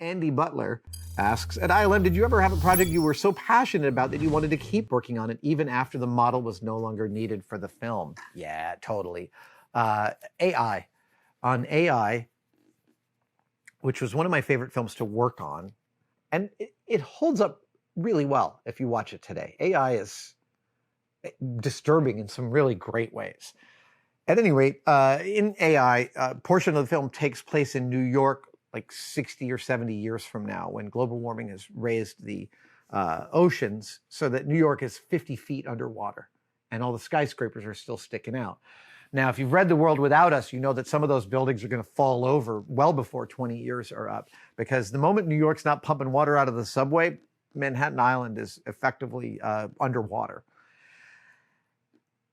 Andy Butler asks, at ILM, did you ever have a project you were so passionate about that you wanted to keep working on it even after the model was no longer needed for the film? Yeah, totally. AI. On AI, which was one of my favorite films to work on, and it holds up really well if you watch it today. AI is disturbing in some really great ways. At any rate, in AI, a portion of the film takes place in New York like 60 or 70 years from now, when global warming has raised the oceans so that New York is 50 feet underwater and all the skyscrapers are still sticking out. Now, if you've read The World Without Us, you know that some of those buildings are going to fall over well before 20 years are up, because the moment New York's not pumping water out of the subway, Manhattan Island is effectively underwater.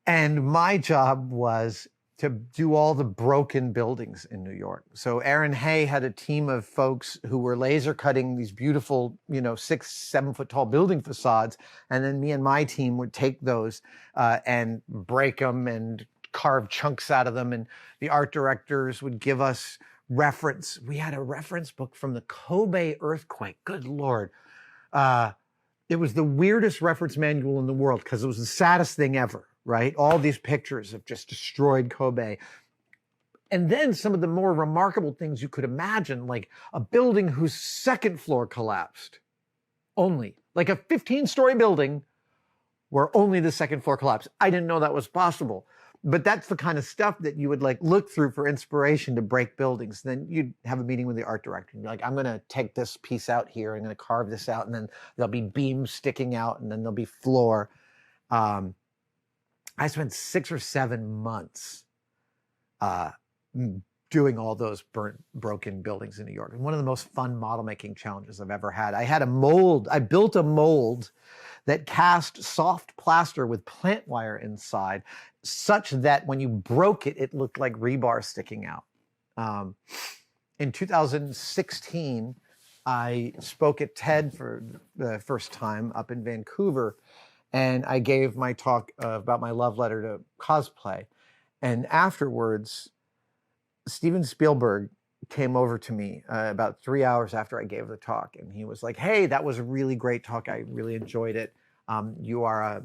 And my job was to do all the broken buildings in New York. So Aaron Hay had a team of folks who were laser cutting these beautiful, 6-7 foot tall building facades. And then me and my team would take those and break them and carve chunks out of them. And the art directors would give us reference. We had a reference book from the Kobe earthquake. Good Lord. It was the weirdest reference manual in the world because it was the saddest thing ever. Right? All these pictures of just destroyed Kobe. And then some of the more remarkable things you could imagine, like a building whose second floor collapsed. Only. Like a 15-story building where only the second floor collapsed. I didn't know that was possible. But that's the kind of stuff that you would like look through for inspiration to break buildings. Then you'd have a meeting with the art director and be like, I'm going to take this piece out here. I'm going to carve this out. And then there'll be beams sticking out and then there'll be floor. I spent 6 or 7 months doing all those broken buildings in New York. And one of the most fun model making challenges I've ever had. I had a mold. I built a mold that cast soft plaster with plant wire inside, such that when you broke it, it looked like rebar sticking out. In 2016, I spoke at TED for the first time up in Vancouver. And I gave my talk about my love letter to cosplay. And afterwards, Steven Spielberg came over to me about 3 hours after I gave the talk. And he was like, hey, that was a really great talk. I really enjoyed it. You are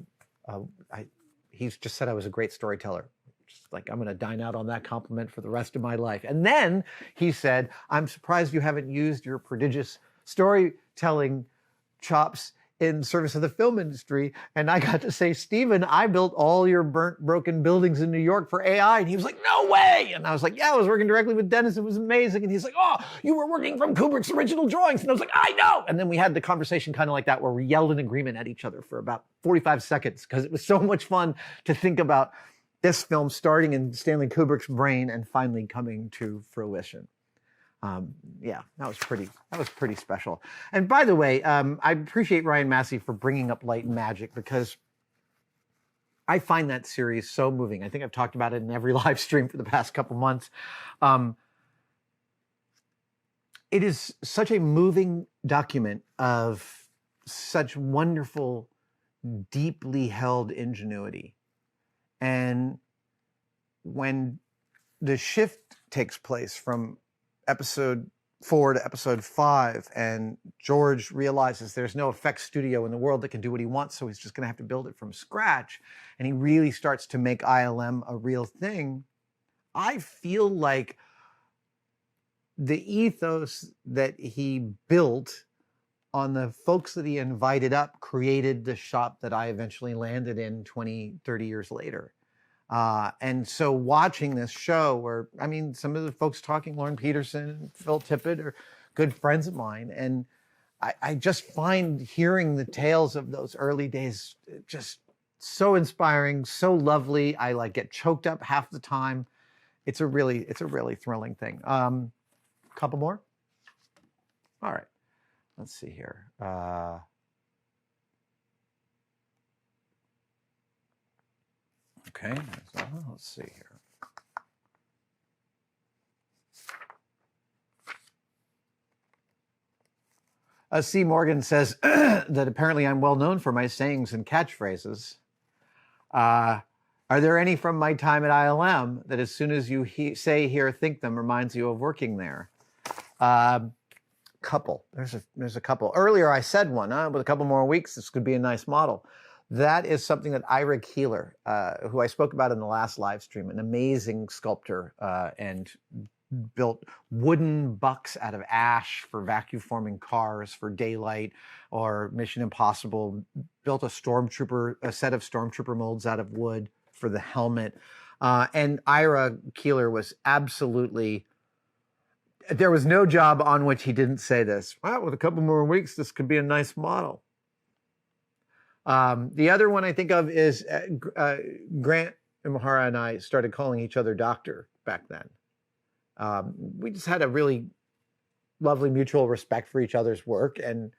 he's just said I was a great storyteller. Just like, I'm going to dine out on that compliment for the rest of my life. And then he said, I'm surprised you haven't used your prodigious storytelling chops in service of the film industry. And I got to say, Steven, I built all your broken buildings in New York for AI. And he was like, no way. And I was like, yeah, I was working directly with Dennis. It was amazing. And he's like, oh, you were working from Kubrick's original drawings. And I was like, I know. And then we had the conversation kind of like that, where we yelled in agreement at each other for about 45 seconds, because it was so much fun to think about this film starting in Stanley Kubrick's brain and finally coming to fruition. Yeah, that was pretty special. And by the way, I appreciate Ryan Massey for bringing up Light and Magic, because I find that series so moving. I think I've talked about it in every live stream for the past couple months. It is such a moving document of such wonderful, deeply held ingenuity. And when the shift takes place from episode 4 to episode 5, and George realizes there's no effects studio in the world that can do what he wants, so he's just going to have to build it from scratch, and he really starts to make ILM a real thing, I feel like the ethos that he built on the folks that he invited up created the shop that I eventually landed in 20, 30 years later. And so watching this show, where, I mean, some of the folks talking, Lauren Peterson and Phil Tippett, are good friends of mine. And I just find hearing the tales of those early days just so inspiring, so lovely. I like get choked up half the time. It's a really thrilling thing. Couple more? All right, let's see here. Okay, so let's see here. C. Morgan says that apparently I'm well known for my sayings and catchphrases. Are there any from my time at ILM that as soon as you say, hear, think them, reminds you of working there? couple. There's a couple. Earlier I said one, with a couple more weeks, this could be a nice model. That is something that Ira Keeler, who I spoke about in the last live stream, an amazing sculptor, and built wooden bucks out of ash for vacuum forming cars for Daylight or Mission Impossible, built a set of stormtrooper molds out of wood for the helmet. And Ira Keeler was absolutely, there was no job on which he didn't say this. Well, with a couple more weeks, this could be a nice model. The other one I think of is Grant Imahara and I started calling each other doctor back then. We just had a really lovely mutual respect for each other's work, and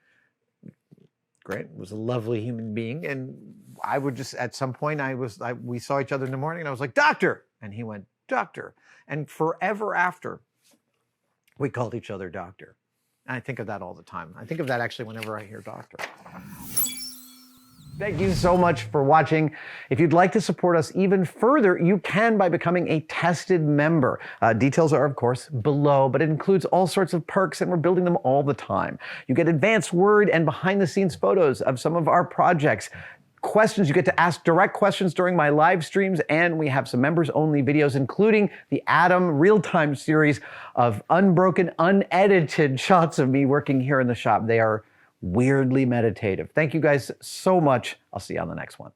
Grant was a lovely human being, and I would just, at some point, we saw each other in the morning, and I was like, doctor, and he went, doctor, and forever after, we called each other doctor. And I think of that all the time. I think of that actually whenever I hear doctor. Thank you so much for watching. If you'd like to support us even further, you can by becoming a tested member. Details are, of course, below, but it includes all sorts of perks, and we're building them all the time. You get advanced word and behind-the-scenes photos of some of our projects. Questions, you get to ask direct questions during my live streams, and we have some members-only videos, including the Adam real-time series of unbroken, unedited shots of me working here in the shop. They are weirdly meditative. Thank you guys so much. I'll see you on the next one.